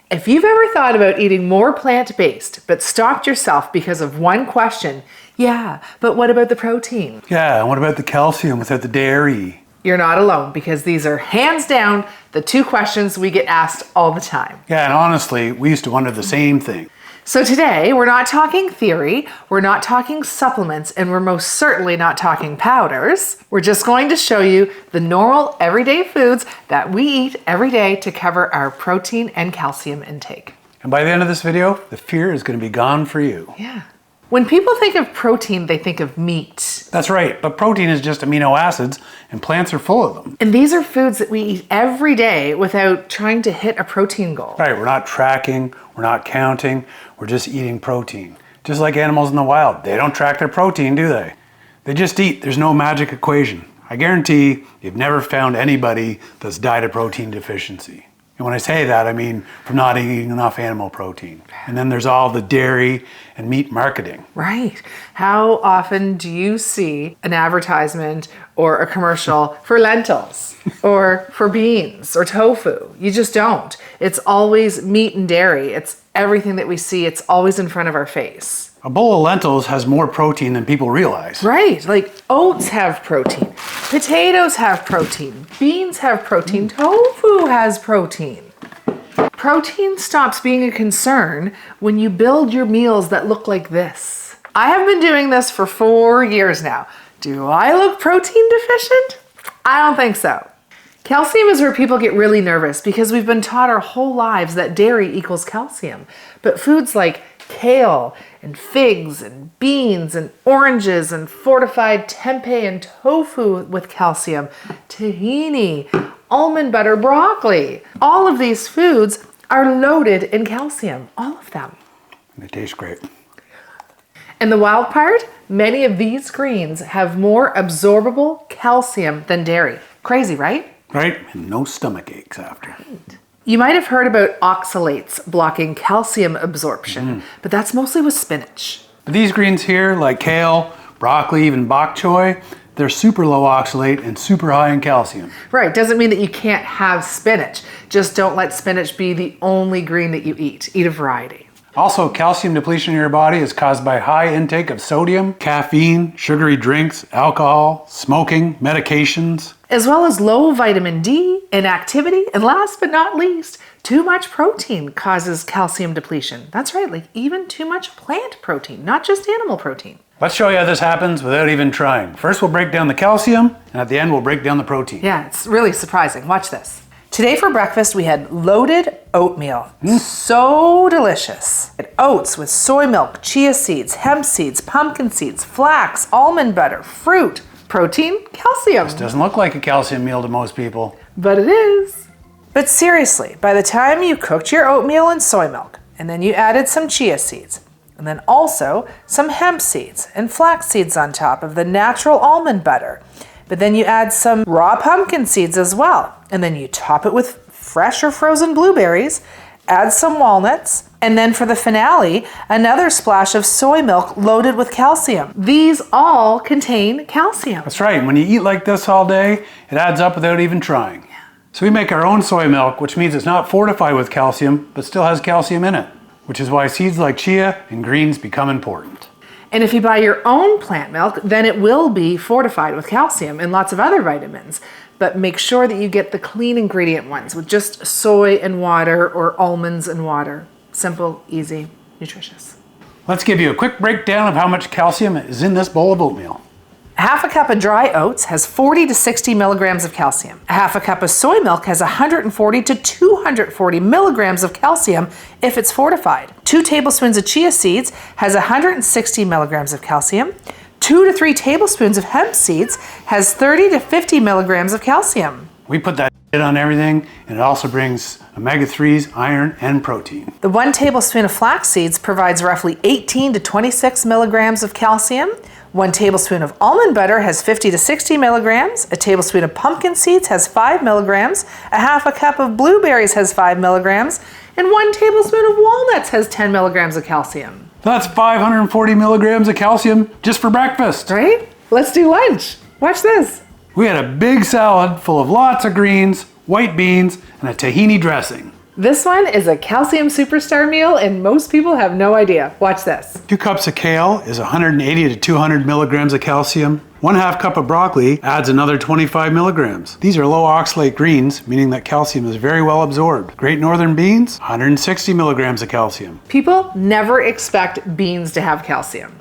If you've ever thought about eating more plant-based, but stopped yourself because of one question, yeah, but what about the protein? Yeah, and what about the calcium without the dairy? You're not alone, because these are hands down the two questions we get asked all the time. Yeah, and honestly, we used to wonder the same thing. So today, we're not talking theory, we're not talking supplements, and we're most certainly not talking powders. We're just going to show you the normal, everyday foods that we eat every day to cover our protein and calcium intake. And by the end of this video, the fear is going to be gone for you. Yeah. When people think of protein, they think of meat. That's right, but protein is just amino acids, and plants are full of them. And these are foods that we eat every day without trying to hit a protein goal. Right, we're not tracking, we're not counting, we're just eating protein. Just like animals in the wild, they don't track their protein, do they? They just eat, there's no magic equation. I guarantee you've never found anybody that's died of protein deficiency. And when I say that, I mean from not eating enough animal protein. And then there's all the dairy and meat marketing. Right. How often do you see an advertisement or a commercial for lentils or for beans or tofu? You just don't. It's always meat and dairy. It's everything that we see. It's always in front of our face. A bowl of lentils has more protein than people realize. Right. Like oats have protein. Potatoes have protein. Beans have protein. Tofu has protein. Protein stops being a concern when you build your meals that look like this. I have been doing this for 4 years now. Do I look protein deficient? I don't think so. Calcium is where people get really nervous because we've been taught our whole lives that dairy equals calcium. But foods like kale and figs and beans and oranges and fortified tempeh and tofu with calcium, tahini, almond butter, broccoli. All of these foods are loaded in calcium, all of them. They taste great. And the wild part, many of these greens have more absorbable calcium than dairy. Crazy, right? Right, and no stomach aches after. Right. You might have heard about oxalates blocking calcium absorption, but that's mostly with spinach. But these greens here, like kale, broccoli, even bok choy, they're super low oxalate and super high in calcium. Right, doesn't mean that you can't have spinach. Just don't let spinach be the only green that you eat. Eat a variety. Also, calcium depletion in your body is caused by high intake of sodium, caffeine, sugary drinks, alcohol, smoking, medications, as well as low vitamin D, inactivity, and last but not least, too much protein causes calcium depletion. That's right, like even too much plant protein, not just animal protein. Let's show you how this happens without even trying. First, we'll break down the calcium, and at the end, we'll break down the protein. Yeah, it's really surprising. Watch this. Today for breakfast, we had loaded oatmeal. So delicious. We had oats with soy milk, chia seeds, hemp seeds, pumpkin seeds, flax, almond butter, fruit, protein, calcium. This doesn't look like a calcium meal to most people. But it is. But seriously, by the time you cooked your oatmeal in soy milk, and then you added some chia seeds, and then also some hemp seeds and flax seeds on top of the natural almond butter, but then you add some raw pumpkin seeds as well. And then you top it with fresh or frozen blueberries, add some walnuts, and then for the finale, another splash of soy milk loaded with calcium. These all contain calcium. That's right. When you eat like this all day, it adds up without even trying. Yeah. So we make our own soy milk, which means it's not fortified with calcium, but still has calcium in it, which is why seeds like chia and greens become important. And if you buy your own plant milk, then it will be fortified with calcium and lots of other vitamins. But make sure that you get the clean ingredient ones with just soy and water or almonds and water. Simple, easy, nutritious. Let's give you a quick breakdown of how much calcium is in this bowl of oatmeal. Half a cup of dry oats has 40 to 60 milligrams of calcium. A half a cup of soy milk has 140 to 240 milligrams of calcium if it's fortified. 2 tablespoons of chia seeds has 160 milligrams of calcium. 2 to 3 tablespoons of hemp seeds has 30 to 50 milligrams of calcium. We put that on everything, and it also brings omega-3s, iron, and protein. The 1 tablespoon of flax seeds provides roughly 18 to 26 milligrams of calcium. 1 tablespoon of almond butter has 50 to 60 milligrams. A tablespoon of pumpkin seeds has 5 milligrams. A half a cup of blueberries has 5 milligrams. And 1 tablespoon of walnuts has 10 milligrams of calcium. That's 540 milligrams of calcium just for breakfast. Right? Let's do lunch. Watch this. We had a big salad full of lots of greens, white beans, and a tahini dressing. This one is a calcium superstar meal and most people have no idea. Watch this. 2 cups of kale is 180 to 200 milligrams of calcium. 1/2 cup of broccoli adds another 25 milligrams. These are low oxalate greens, meaning that calcium is very well absorbed. Great Northern beans, 160 milligrams of calcium. People never expect beans to have calcium.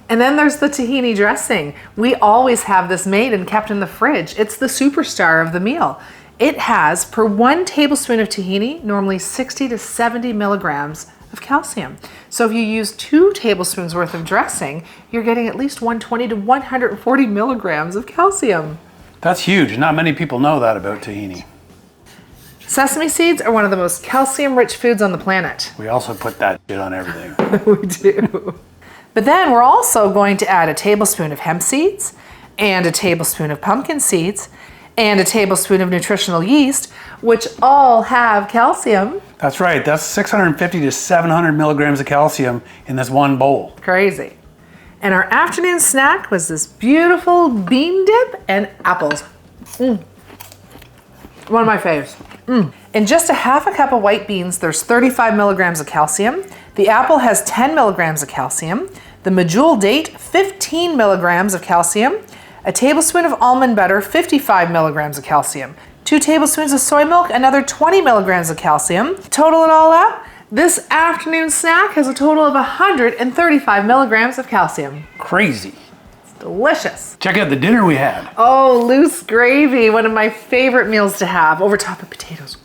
And then there's the tahini dressing. We always have this made and kept in the fridge. It's the superstar of the meal. It has, per 1 tablespoon of tahini, normally 60 to 70 milligrams of calcium. So if you use 2 tablespoons worth of dressing, you're getting at least 120 to 140 milligrams of calcium. That's huge. Not many people know that about tahini. Sesame seeds are one of the most calcium-rich foods on the planet. We also put that shit on everything. We do. But then we're also going to add a tablespoon of hemp seeds and a tablespoon of pumpkin seeds and a tablespoon of nutritional yeast, which all have calcium. That's right. That's 650 to 700 milligrams of calcium in this one bowl. Crazy. And our afternoon snack was this beautiful bean dip and apples. One of my faves. In just a 1/2 cup of white beans, there's 35 milligrams of calcium. The apple has 10 milligrams of calcium. The medjool date, 15 milligrams of calcium. A tablespoon of almond butter, 55 milligrams of calcium. 2 tablespoons of soy milk, another 20 milligrams of calcium. Total it all up, this afternoon snack has a total of 135 milligrams of calcium. Crazy. It's delicious. Check out the dinner we had. Oh, loose gravy, one of my favorite meals to have, over top of potatoes.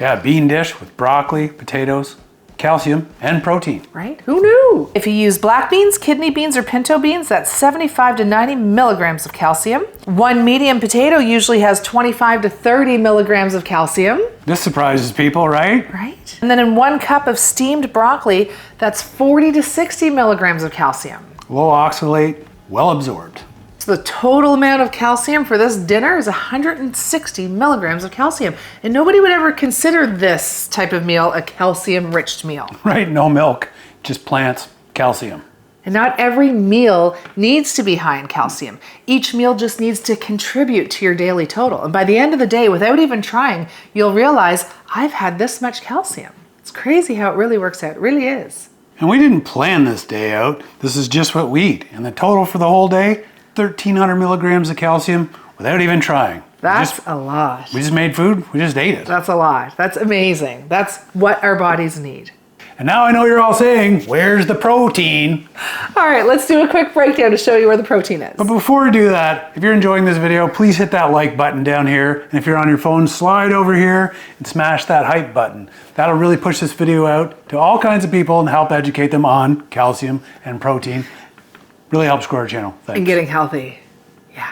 Yeah, bean dish with broccoli, potatoes, calcium, and protein. Right? Who knew? If you use black beans, kidney beans, or pinto beans, that's 75 to 90 milligrams of calcium. 1 medium potato usually has 25 to 30 milligrams of calcium. This surprises people, right? Right? And then in 1 cup of steamed broccoli, that's 40 to 60 milligrams of calcium. Low oxalate, well absorbed. So the total amount of calcium for this dinner is 160 milligrams of calcium. And nobody would ever consider this type of meal a calcium-rich meal. Right, no milk, just plants, calcium. And not every meal needs to be high in calcium. Each meal just needs to contribute to your daily total. And by the end of the day, without even trying, you'll realize, I've had this much calcium. It's crazy how it really works out. It really is. And we didn't plan this day out. This is just what we eat. And the total for the whole day, 1,300 milligrams of calcium without even trying. That's a lot. We just made food, we just ate it. That's a lot. That's amazing. That's what our bodies need. And now I know you're all saying, where's the protein? All right, let's do a quick breakdown to show you where the protein is. But before we do that, if you're enjoying this video, please hit that like button down here. And if you're on your phone, slide over here and smash that hype button. That'll really push this video out to all kinds of people and help educate them on calcium and protein. Really helps grow our channel. Thanks. And getting healthy. Yeah,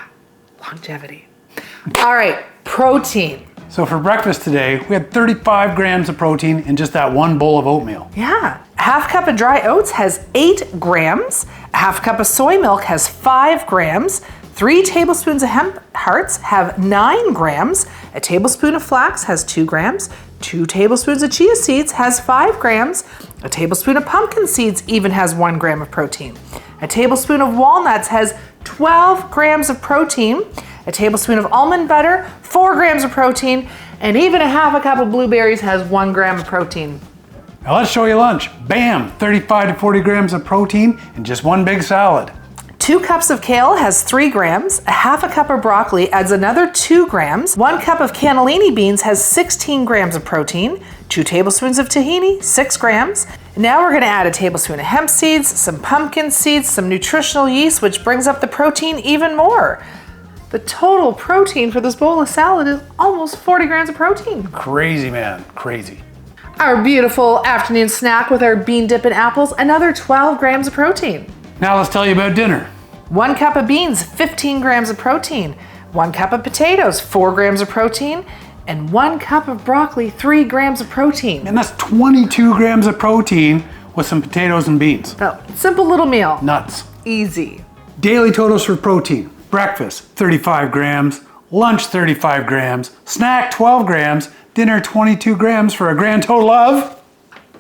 longevity. All right, protein. So for breakfast today, we had 35 grams of protein in just that one bowl of oatmeal. Yeah, 1/2 cup of dry oats has 8 grams. 1/2 cup of soy milk has 5 grams. 3 tablespoons of hemp hearts have 9 grams. A tablespoon of flax has 2 grams. 2 tablespoons of chia seeds has 5 grams. A tablespoon of pumpkin seeds even has 1 gram of protein. A tablespoon of walnuts has 12 grams of protein. A tablespoon of almond butter, 4 grams of protein, and even a 1/2 cup of blueberries has 1 gram of protein. Now let's show you lunch. Bam, 35 to 40 grams of protein in just one big salad. 2 cups of kale has 3 grams. A 1/2 cup of broccoli adds another 2 grams. 1 cup of cannellini beans has 16 grams of protein. 2 tablespoons of tahini, 6 grams. Now we're gonna add a tablespoon of hemp seeds, some pumpkin seeds, some nutritional yeast, which brings up the protein even more. The total protein for this bowl of salad is almost 40 grams of protein. Crazy, man, crazy. Our beautiful afternoon snack with our bean dip and apples, another 12 grams of protein. Now let's tell you about dinner. 1 cup of beans, 15 grams of protein. 1 cup of potatoes, 4 grams of protein. And 1 cup of broccoli, 3 grams of protein. And that's 22 grams of protein with some potatoes and beans. So, simple little meal. Nuts. Easy. Daily totals for protein. Breakfast, 35 grams. Lunch, 35 grams. Snack, 12 grams. Dinner, 22 grams for a grand total of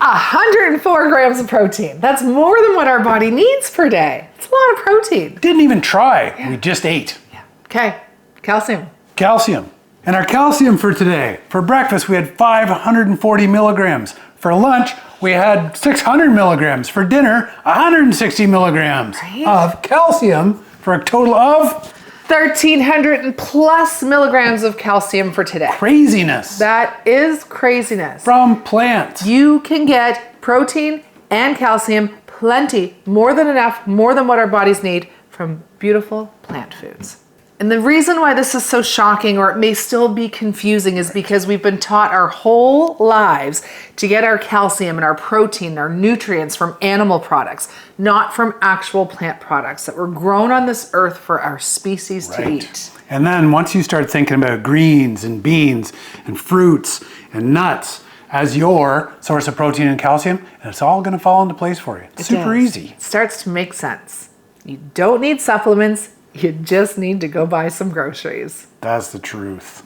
104 grams of protein. That's more than what our body needs per day. It's a lot of protein. Didn't even try. We just ate. Yeah. Okay, calcium. Calcium. And our calcium for today. For breakfast, we had 540 milligrams. For lunch, we had 600 milligrams. For dinner, 160 milligrams of calcium for a total of 1,300 and plus milligrams of calcium for today. craziness That is craziness. from plants. You can get protein and calcium, plenty, more than enough, more than what our bodies need from beautiful plant foods. And the reason why this is so shocking, or it may still be confusing, is because we've been taught our whole lives to get our calcium and our protein, our nutrients from animal products, not from actual plant products that were grown on this earth for our species to eat. And then once you start thinking about greens and beans and fruits and nuts as your source of protein and calcium, and it's all going to fall into place for you. It's super easy. It starts to make sense. You don't need supplements. You just need to go buy some groceries. That's the truth.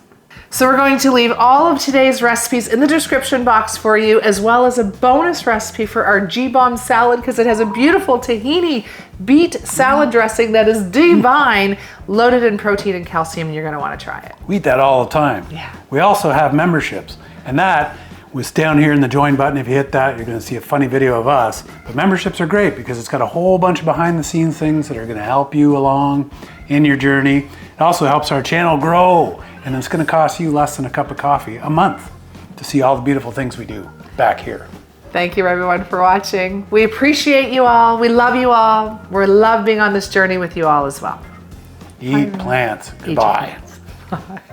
So we're going to leave all of today's recipes in the description box for you, as well as a bonus recipe for our G-Bomb salad, because it has a beautiful tahini beet salad dressing that is divine, loaded in protein and calcium, and you're gonna wanna try it. We eat that all the time. Yeah. We also have memberships, and that was down here in the join button. If you hit that, you're gonna see a funny video of us. But memberships are great because it's got a whole bunch of behind the scenes things that are gonna help you along in your journey. It also helps our channel grow, and it's gonna cost you less than a cup of coffee a month to see all the beautiful things we do back here. Thank you everyone for watching. We appreciate you all. We love you all. We love being on this journey with you all as well. Eat plants. Goodbye. Eat your plants.